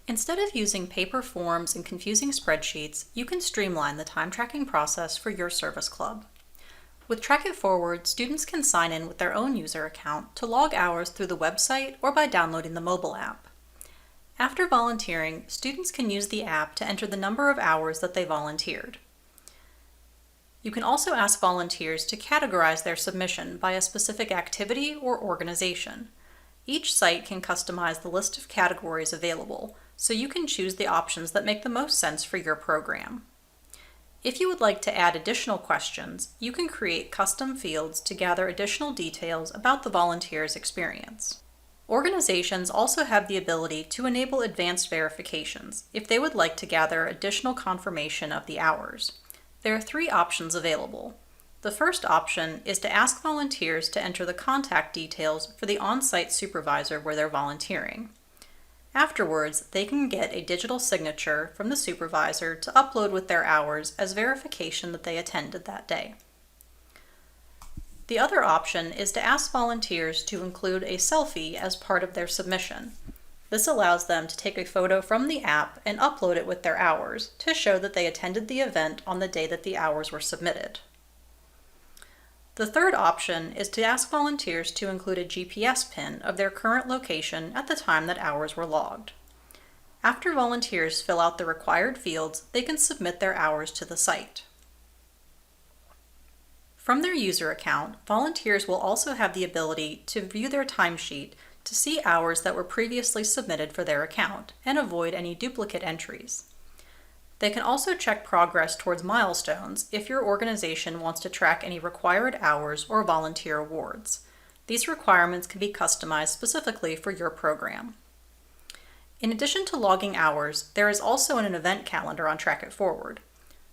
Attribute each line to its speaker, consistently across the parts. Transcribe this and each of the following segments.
Speaker 1: Instead of using paper forms and confusing spreadsheets, you can streamline the time tracking process for your service club. With Track It Forward, students can sign in with their own user account to log hours through the website or by downloading the mobile app. After volunteering, students can use the app to enter the number of hours that they volunteered. You can also ask volunteers to categorize their submission by a specific activity or organization. Each site can customize the list of categories available, so you can choose the options that make the most sense for your program. If you would like to add additional questions, you can create custom fields to gather additional details about the volunteer's experience. Organizations also have the ability to enable advanced verifications if they would like to gather additional confirmation of the hours. There are 3 options available. The first option is to ask volunteers to enter the contact details for the on-site supervisor where they're volunteering. Afterwards, they can get a digital signature from the supervisor to upload with their hours as verification that they attended that day. The other option is to ask volunteers to include a selfie as part of their submission. This allows them to take a photo from the app and upload it with their hours to show that they attended the event on the day that the hours were submitted. The third option is to ask volunteers to include a GPS pin of their current location at the time that hours were logged. After volunteers fill out the required fields, they can submit their hours to the site. From their user account, volunteers will also have the ability to view their timesheet to see hours that were previously submitted for their account and avoid any duplicate entries. They can also check progress towards milestones if your organization wants to track any required hours or volunteer awards. These requirements can be customized specifically for your program. In addition to logging hours, there is also an event calendar on Track It Forward.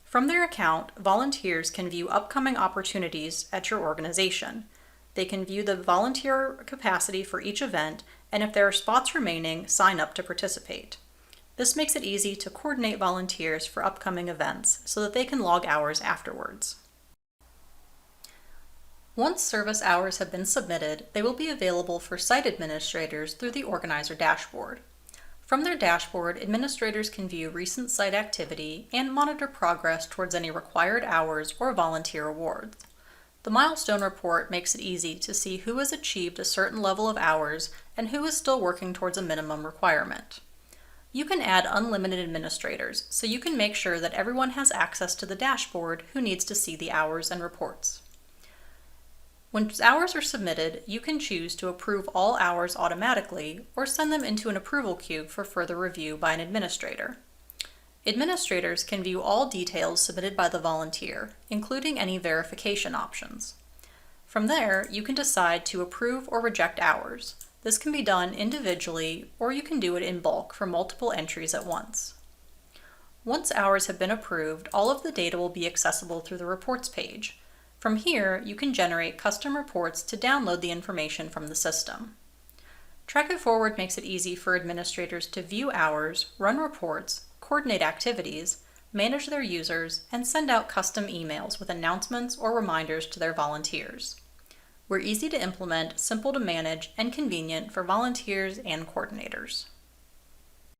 Speaker 1: From their account, volunteers can view upcoming opportunities at your organization. They can view the volunteer capacity for each event, and if there are spots remaining, sign up to participate. This makes it easy to coordinate volunteers for upcoming events so that they can log hours afterwards. Once service hours have been submitted, they will be available for site administrators through the organizer dashboard. From their dashboard, administrators can view recent site activity and monitor progress towards any required hours or volunteer awards. The milestone report makes it easy to see who has achieved a certain level of hours and who is still working towards a minimum requirement. You can add unlimited administrators, so you can make sure that everyone has access to the dashboard who needs to see the hours and reports. When hours are submitted, you can choose to approve all hours automatically or send them into an approval queue for further review by an administrator. Administrators can view all details submitted by the volunteer, including any verification options. From there, you can decide to approve or reject hours. This can be done individually, or you can do it in bulk for multiple entries at once. Once hours have been approved, all of the data will be accessible through the reports page. From here, you can generate custom reports to download the information from the system. Track It Forward makes it easy for administrators to view hours, run reports, coordinate activities, manage their users, and send out custom emails with announcements or reminders to their volunteers. We're easy to implement, simple to manage, and convenient for volunteers and coordinators.